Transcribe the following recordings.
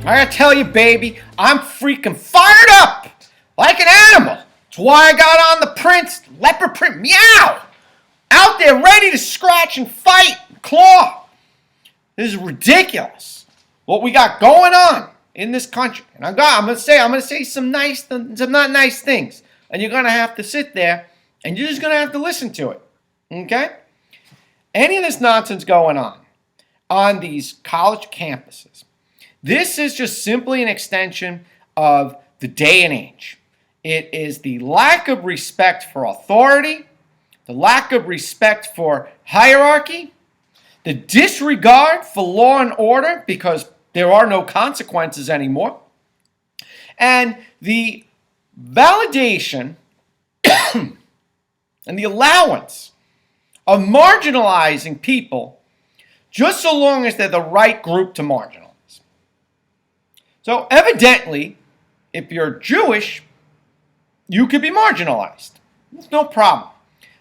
I gotta tell you, baby, I'm freaking fired up like an animal. That's why I got on the Prince leopard print meow. Out there ready to scratch and fight, and claw. This is ridiculous. What we got going on in this country. And I'm gonna say some not nice things. And you're gonna have to sit there and you're just gonna have to listen to it. Okay? Any of this nonsense going on these college campuses. This is just simply an extension of the day and age. It is the lack of respect for authority, the lack of respect for hierarchy, the disregard for law and order because there are no consequences anymore, and the validation and the allowance of marginalizing people just so long as they're the right group to marginalize. So evidently, if you're Jewish, you could be marginalized. There's no problem.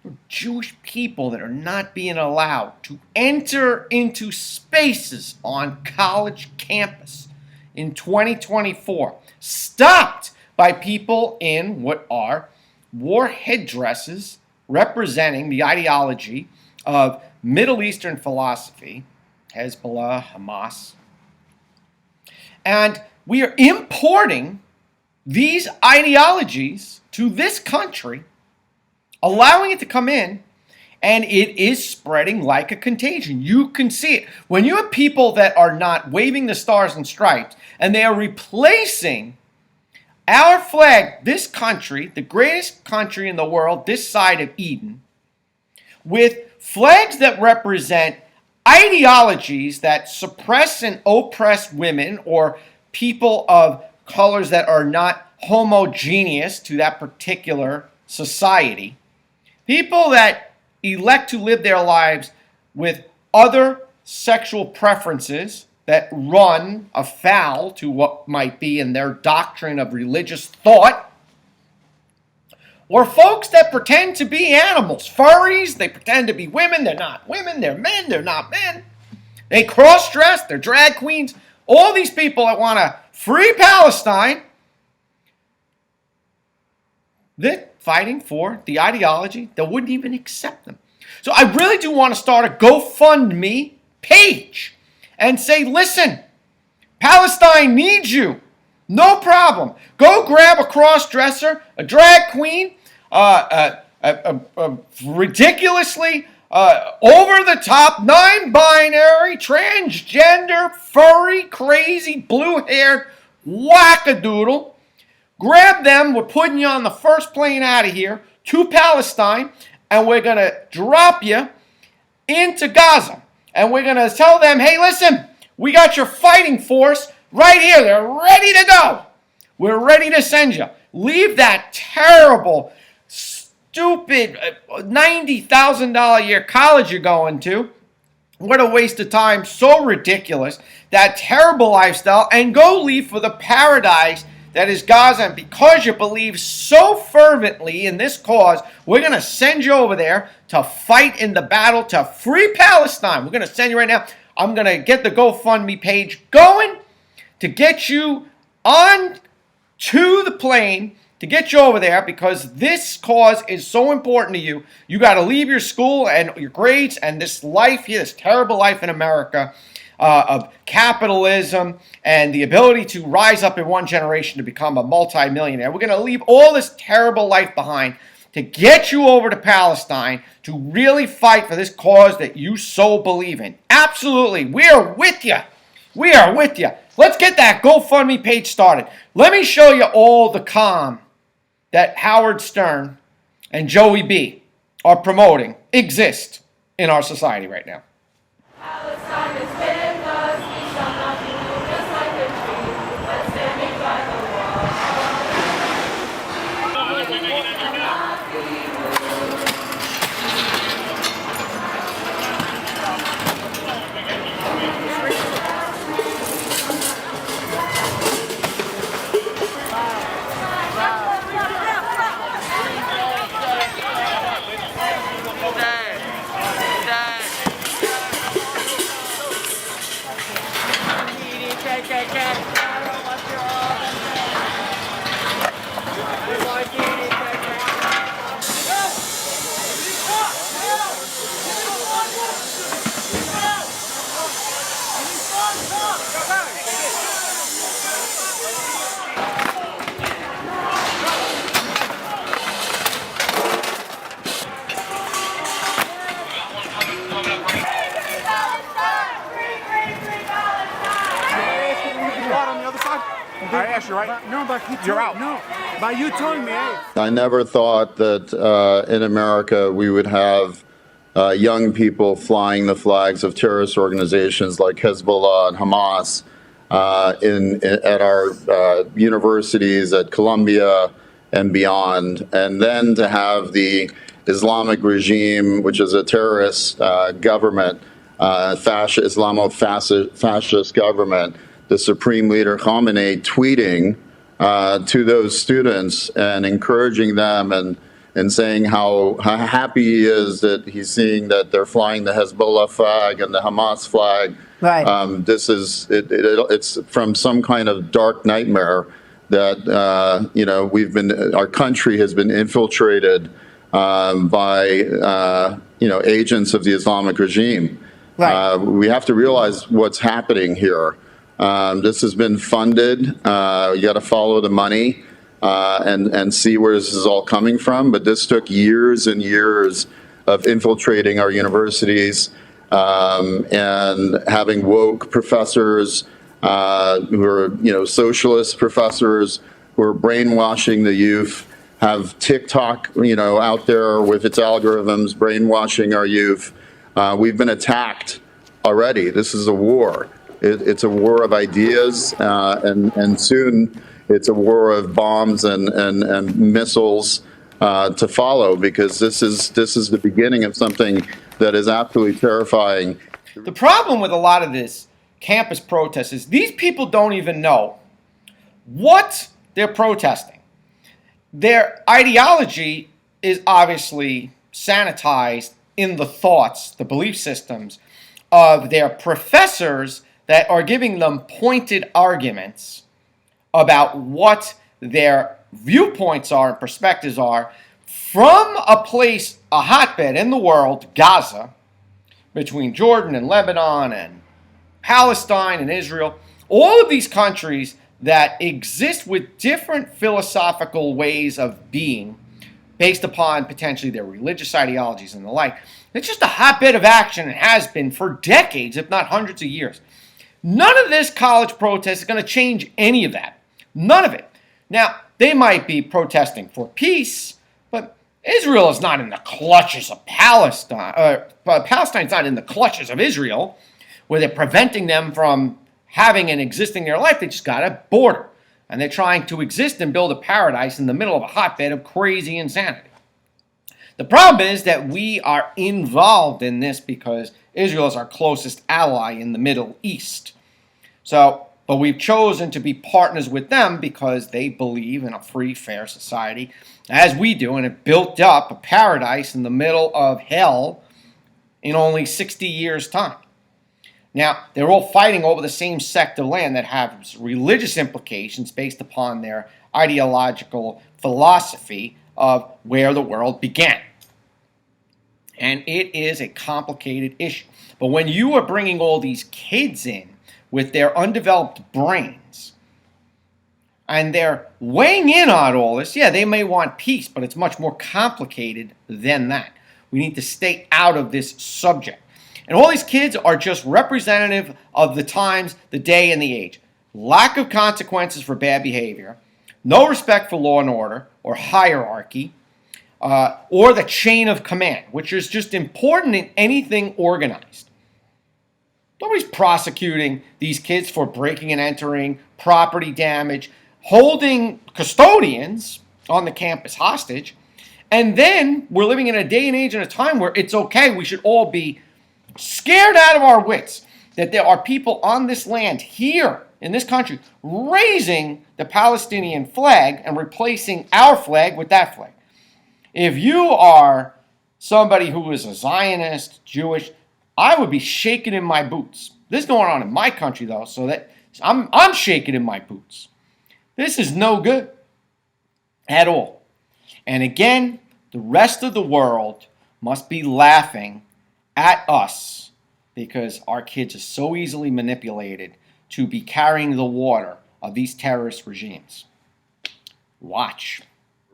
For Jewish people that are not being allowed to enter into spaces on college campus in 2024, stopped by people in what are war headdresses representing the ideology of Middle Eastern philosophy, Hezbollah, Hamas. And we are importing these ideologies to this country, allowing it to come in, and it is spreading like a contagion. You can see it. When you have people that are not waving the stars and stripes, and they are replacing our flag, this country, the greatest country in the world, this side of Eden, with flags that represent ideologies that suppress and oppress women or people of colors that are not homogeneous to that particular society, people that elect to live their lives with other sexual preferences that run afoul to what might be in their doctrine of religious thought, or folks that pretend to be animals, furries, they pretend to be women, they're not women, they're men, they're not men. They cross-dress, they're drag queens. All these people that want to free Palestine, they're fighting for the ideology that wouldn't even accept them. So I really do want to start a GoFundMe page and say, listen, Palestine needs you. No problem. Go grab a cross-dresser, a drag queen, a ridiculously over-the-top, non-binary, transgender, furry, crazy, blue-haired wackadoodle. Grab them. We're putting you on the first plane out of here to Palestine, and we're going to drop you into Gaza. And we're going to tell them, hey, listen, we got your fighting force right here. They're ready to go. We're ready to send you. Leave that terrible, stupid $90,000 a year college you're going to. What a waste of time. So ridiculous. That terrible lifestyle. And go leave for the paradise that is Gaza. And because you believe so fervently in this cause, we're going to send you over there to fight in the battle to free Palestine. We're going to send you right now. I'm going to get the GoFundMe page going to get you on to the plane, to get you over there, because this cause is so important to you. You got to leave your school and your grades and this life here, this terrible life in America of capitalism and the ability to rise up in one generation to become a multimillionaire. We're going to leave all this terrible life behind to get you over to Palestine to really fight for this cause that you so believe in. Absolutely. We are with you. We are with you. Let's get that GoFundMe page started. Let me show you all the calm that Howard Stern and Joey B are promoting exist in our society right now. Palestine is with us, we shall not be moved, just like a tree that's standing by the wall. We shall not be moved. question, right? No, but You're out. No, but you told me, hey. I never thought that in America we would have young people flying the flags of terrorist organizations like Hezbollah and Hamas at our universities at Columbia and beyond, and then to have the Islamic regime, which is a terrorist government, Islamo-fascist government, the Supreme Leader Khamenei tweeting to those students and encouraging them and saying how happy he is that he's seeing that they're flying the Hezbollah flag and the Hamas flag. Right. This is it's from some kind of dark nightmare that our country has been infiltrated by agents of the Islamic regime. Right. We have to realize what's happening here. This has been funded. You got to follow the money and see where this is all coming from. But this took years and years of infiltrating our universities and having woke professors who are, socialist professors who are brainwashing the youth. Have TikTok, out there with its algorithms brainwashing our youth. We've been attacked already. This is a war. It's a war of ideas, and soon it's a war of bombs and missiles to follow, because this is the beginning of something that is absolutely terrifying. The problem with a lot of this campus protest is these people don't even know what they're protesting. Their ideology is obviously sanitized in the thoughts, the belief systems of their professors that are giving them pointed arguments about what their viewpoints are and perspectives are from a place, a hotbed in the world, Gaza, between Jordan and Lebanon and Palestine and Israel, all of these countries that exist with different philosophical ways of being based upon potentially their religious ideologies and the like. It's just a hotbed of action and has been for decades, if not hundreds of years. None of this college protest is going to change any of that. None of it. Now, they might be protesting for peace, but Israel is not in the clutches of Palestine. Palestine's not in the clutches of Israel, where they're preventing them from having and existing their life. They just got a border. And they're trying to exist and build a paradise in the middle of a hotbed of crazy insanity. The problem is that we are involved in this because Israel is our closest ally in the Middle East. But we've chosen to be partners with them because they believe in a free, fair society, as we do, and have built up a paradise in the middle of hell in only 60 years' time. Now, they're all fighting over the same sect of land that has religious implications based upon their ideological philosophy of where the world began. And it is a complicated issue. But when you are bringing all these kids in with their undeveloped brains, and they're weighing in on all this, yeah, they may want peace, but it's much more complicated than that. We need to stay out of this subject. And all these kids are just representative of the times, the day, and the age. Lack of consequences for bad behavior, no respect for law and order or hierarchy, or the chain of command, which is just important in anything organized. Nobody's prosecuting these kids for breaking and entering, property damage, holding custodians on the campus hostage. And then we're living in a day and age and a time where it's okay, we should all be scared out of our wits that there are people on this land here in this country raising the Palestinian flag and replacing our flag with that flag. If you are somebody who is a Zionist, Jewish, I would be shaking in my boots. This is going on in my country, though, so that I'm shaking in my boots. This is no good at all. And again, the rest of the world must be laughing at us because our kids are so easily manipulated to be carrying the water of these terrorist regimes. Watch.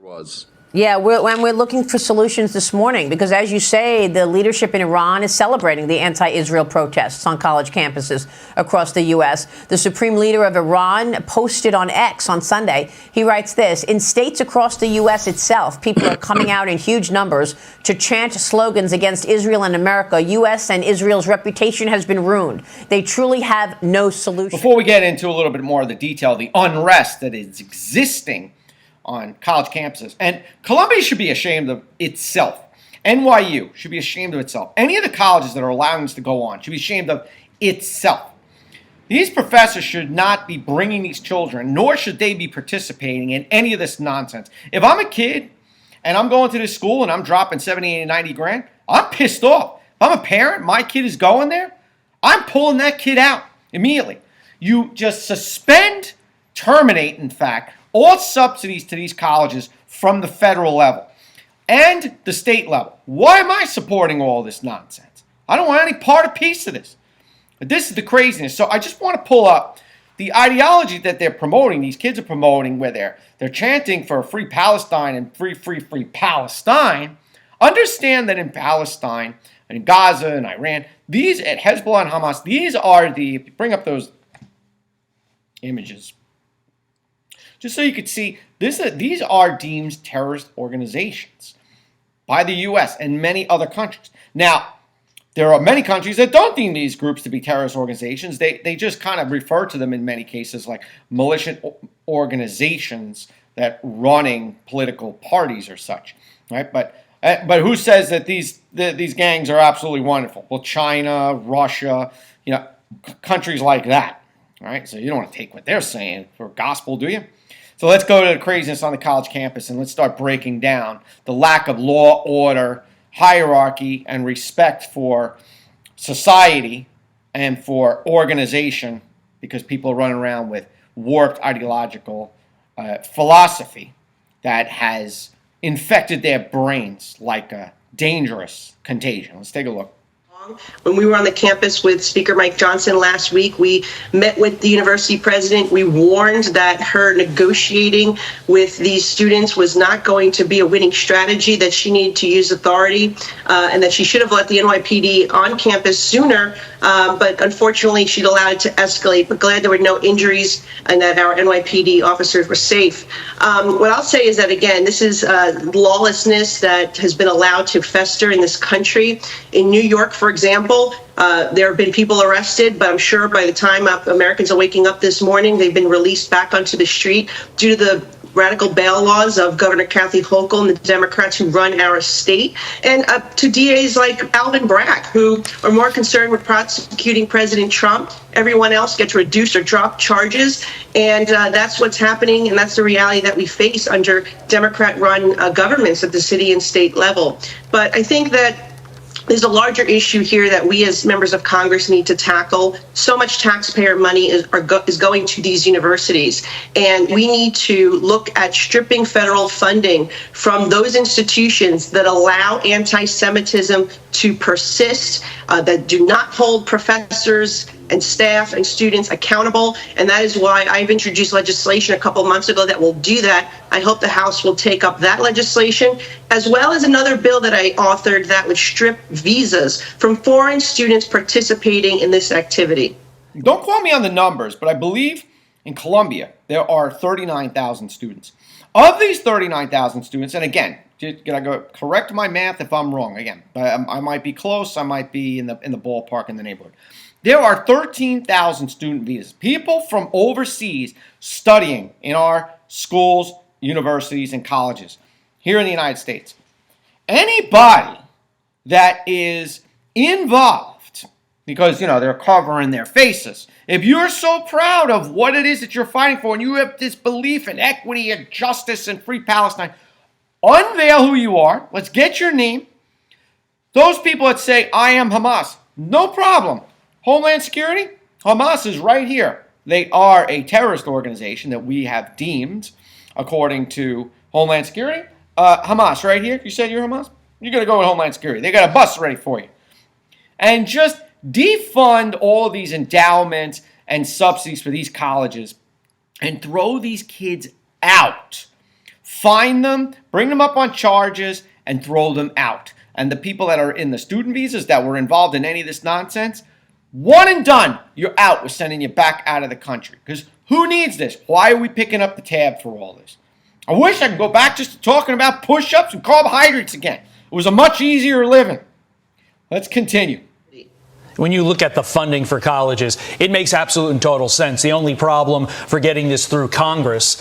Was Yeah, we're looking for solutions this morning because, as you say, the leadership in Iran is celebrating the anti-Israel protests on college campuses across the U.S. The supreme leader of Iran posted on X on Sunday. He writes this: in states across the U.S. itself, people are coming out in huge numbers to chant slogans against Israel and America. U.S. and Israel's reputation has been ruined. They truly have no solution. Before we get into a little bit more of the detail, the unrest that is existing on college campuses. And Columbia should be ashamed of itself. NYU should be ashamed of itself. Any of the colleges that are allowing this to go on should be ashamed of itself. These professors should not be bringing these children, nor should they be participating in any of this nonsense. If I'm a kid and I'm going to this school and I'm dropping 70, 80, 90 grand, I'm pissed off. If I'm a parent, my kid is going there, I'm pulling that kid out immediately. You just suspend, terminate, in fact, all subsidies to these colleges from the federal level and the state level. Why am I supporting all this nonsense? I don't want any part or piece of this. But this is the craziness. So I just want to pull up the ideology that they're promoting, these kids are promoting, where they're chanting for free Palestine and free Palestine. Understand that in Palestine and in Gaza and Iran, these at Hezbollah and Hamas, these are the, bring up those images, just so you could see, these are deemed terrorist organizations by the U.S. and many other countries. Now, there are many countries that don't deem these groups to be terrorist organizations. They just kind of refer to them in many cases like militant organizations that running political parties or such, right? But who says that these gangs are absolutely wonderful? Well, China, Russia, countries like that, right? So you don't want to take what they're saying for gospel, do you? So let's go to the craziness on the college campus and let's start breaking down the lack of law, order, hierarchy, and respect for society and for organization, because people are running around with warped ideological philosophy that has infected their brains like a dangerous contagion. Let's take a look. When we were on the campus with Speaker Mike Johnson last week, we met with the university president. We warned that her negotiating with these students was not going to be a winning strategy, that she needed to use authority, and that she should have let the NYPD on campus sooner. But unfortunately, she'd allowed it to escalate. But glad there were no injuries and that our NYPD officers were safe. What I'll say is that, again, this is lawlessness that has been allowed to fester in this country. In New York, for example, there have been people arrested, but I'm sure by the time Americans are waking up this morning, they've been released back onto the street due to the radical bail laws of Governor Kathy Hochul and the Democrats who run our state, and to DAs like Alvin Bragg, who are more concerned with prosecuting President Trump. Everyone else gets reduced or dropped charges, and that's what's happening, and that's the reality that we face under Democrat-run governments at the city and state level. But I think that there's a larger issue here that we as members of Congress need to tackle. So much taxpayer money is going to these universities, and we need to look at stripping federal funding from those institutions that allow anti-Semitism to persist, that do not hold professors and staff and students accountable. And that is why I've introduced legislation a couple months ago that will do that. I hope the House will take up that legislation, as well as another bill that I authored that would strip visas from foreign students participating in this activity. Don't quote me on the numbers, but I believe in Columbia there are 39,000 students. Of these 39,000 students, and again, gotta go correct my math if I'm wrong. Again, I might be close, I might be in the ballpark in the neighborhood. There are 13,000 student visas, people from overseas studying in our schools, universities, and colleges here in the United States. Anybody that is involved, because, they're covering their faces. If you're so proud of what it is that you're fighting for and you have this belief in equity and justice and free Palestine, unveil who you are. Let's get your name. Those people that say, I am Hamas, no problem. Homeland Security, Hamas is right here. They are a terrorist organization that we have deemed, according to Homeland Security. Hamas right here. You said you're Hamas? You're going to go with Homeland Security. They got a bus ready for you. And just defund all of these endowments and subsidies for these colleges and throw these kids out find them, bring them up on charges, and throw them out. And the people that are in the student visas that were involved in any of this nonsense, one and done, you're out. We're sending you back out of the country. Because who needs this? Why are we picking up the tab for all this? I wish I could go back just to talking about push-ups and carbohydrates again. It was a much easier living. Let's continue. When you look at the funding for colleges, it makes absolute and total sense. The only problem for getting this through Congress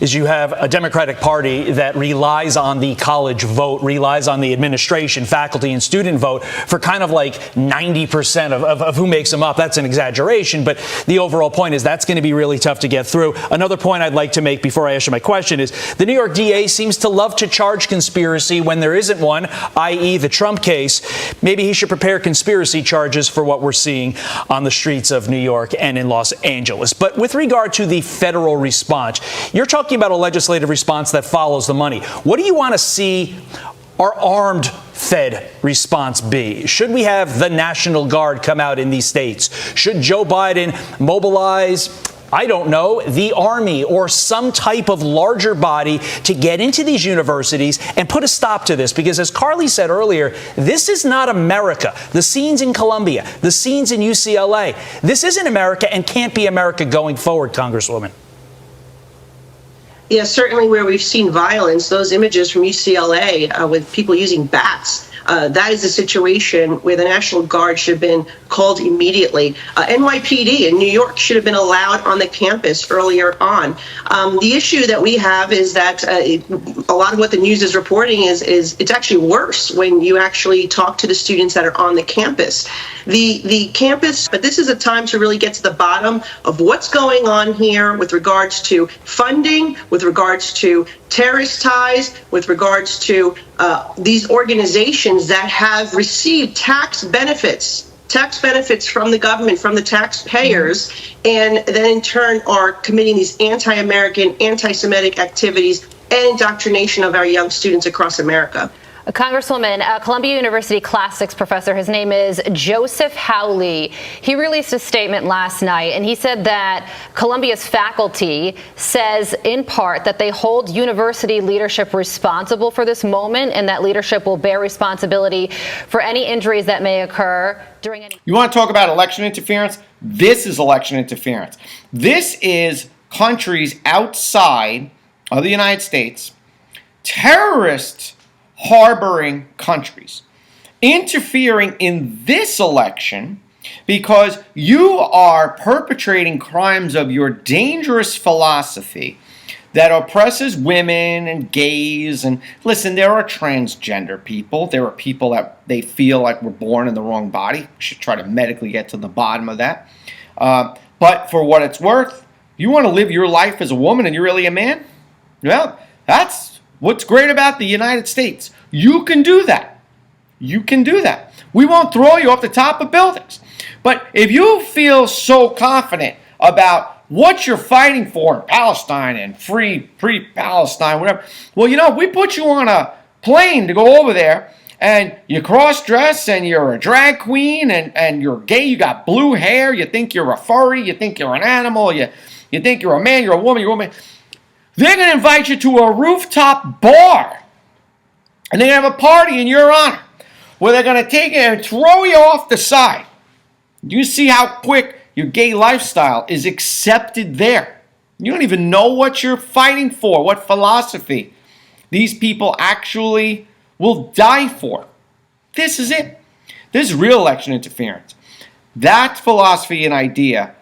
is you have a Democratic Party that relies on the college vote, relies on the administration, faculty, and student vote for kind of like 90% of who makes them up. That's an exaggeration, but the overall point is that's going to be really tough to get through. Another point I'd like to make before I ask you my question is the New York DA seems to love to charge conspiracy when there isn't one, i.e. the Trump case. Maybe he should prepare conspiracy charges for what we're seeing on the streets of New York and in Los Angeles. But with regard to the federal response, you're talking about a legislative response that follows the money. What do you want to see our armed Fed response be? Should we have the National Guard come out in these states? Should Joe Biden mobilize, I don't know, the Army or some type of larger body to get into these universities and put a stop to this? Because as Carly said earlier, this is not America. The scenes in Columbia, the scenes in UCLA, this isn't America and can't be America going forward, Congresswoman. Yeah, certainly where we've seen violence, those images from UCLA with people using bats, that is a situation where the National Guard should have been called immediately. NYPD in New York should have been allowed on the campus earlier on. The issue that we have is that a lot of what the news is reporting is it's actually worse when you actually talk to the students that are on the campus. The campus, but this is a time to really get to the bottom of what's going on here with regards to funding, with regards to terrorist ties, with regards to these organizations that have received tax benefits from the government, from the taxpayers, and then in turn are committing these anti-American, anti-Semitic activities and indoctrination of our young students across America. Congresswoman, Columbia University classics professor, his name is Joseph Howley. He released a statement last night, and he said that Columbia's faculty says, in part, that they hold university leadership responsible for this moment, and that leadership will bear responsibility for any injuries that may occur during any... You want to talk about election interference? This is election interference. This is countries outside of the United States, terrorists harboring countries, interfering in this election because you are perpetrating crimes of your dangerous philosophy that oppresses women and gays. And listen, there are transgender people. There are people that they feel like were born in the wrong body. We should try to medically get to the bottom of that. But for what it's worth, you want to live your life as a woman and you're really a man? Well, that's what's great about the United States. You can do that. You can do that. We won't throw you off the top of buildings. But if you feel so confident about what you're fighting for in Palestine and free Palestine, whatever, well, you know, we put you on a plane to go over there and you cross-dress and you're a drag queen and you're gay, you got blue hair, you think you're a furry, you think you're an animal, you think you're a man, you're a woman, they're going to invite you to a rooftop bar. And they're going to have a party in your honor where they're going to take you and throw you off the side. You see how quick your gay lifestyle is accepted there. You don't even know what you're fighting for, what philosophy these people actually will die for. This is it. This is real election interference. That philosophy and idea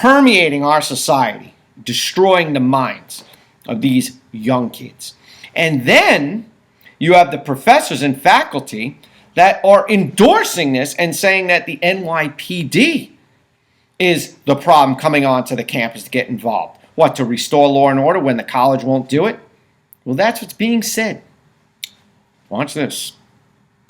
permeating our society, destroying the minds of these young kids. And then you have the professors and faculty that are endorsing this and saying that the NYPD is the problem coming onto the campus to get involved. What, to restore law and order when the college won't do it? Well, that's what's being said. Watch this.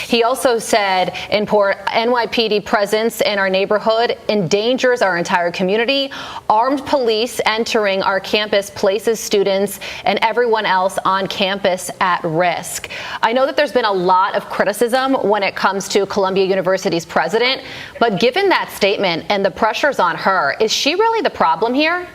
He also said, NYPD presence in our neighborhood endangers our entire community. Armed police entering our campus places students and everyone else on campus at risk. I know that there's been a lot of criticism when it comes to Columbia University's president, but given that statement and the pressures on her, is she really the problem here?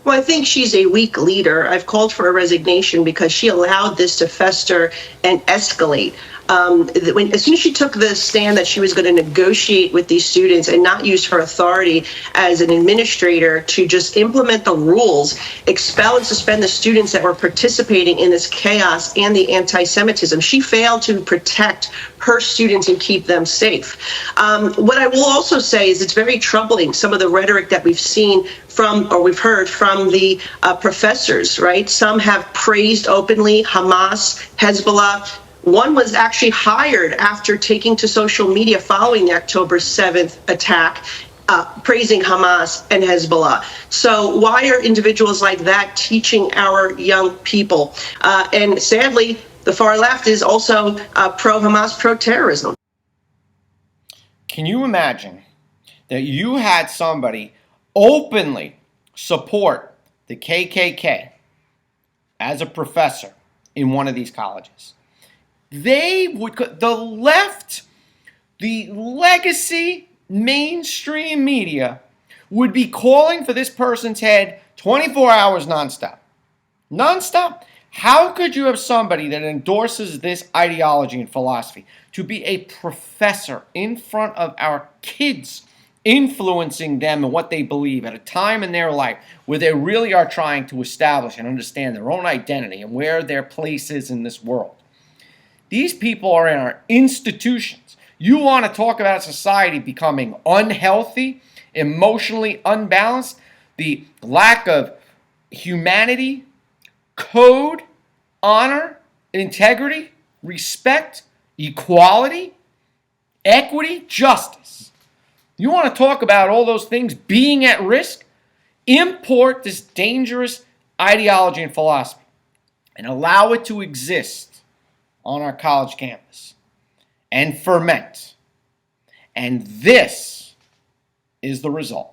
Well, I think she's a weak leader. I've called for a resignation because she allowed this to fester and escalate. As soon as she took the stand that she was going to negotiate with these students and not use her authority as an administrator to just implement the rules, expel and suspend the students that were participating in this chaos and the anti-Semitism, she failed to protect her students and keep them safe. What I will also say is it's very troubling, some of the rhetoric that we've seen we've heard from the professors, right? Some have praised openly Hamas, Hezbollah. One was actually hired after taking to social media following the October 7th attack, praising Hamas and Hezbollah. So why are individuals like that teaching our young people? And sadly, the far left is also pro-Hamas, pro-terrorism. Can you imagine that you had somebody openly support the KKK as a professor in one of these colleges? They would, the left, the legacy mainstream media would be calling for this person's head 24 hours nonstop. Nonstop. How could you have somebody that endorses this ideology and philosophy to be a professor in front of our kids, influencing them and what they believe at a time in their life where they really are trying to establish and understand their own identity and where their place is in this world? These people are in our institutions. You want to talk about society becoming unhealthy, emotionally unbalanced, the lack of humanity, code, honor, integrity, respect, equality, equity, justice. You want to talk about all those things being at risk? Import this dangerous ideology and philosophy and allow it to exist on our college campus and ferment. And this is the result.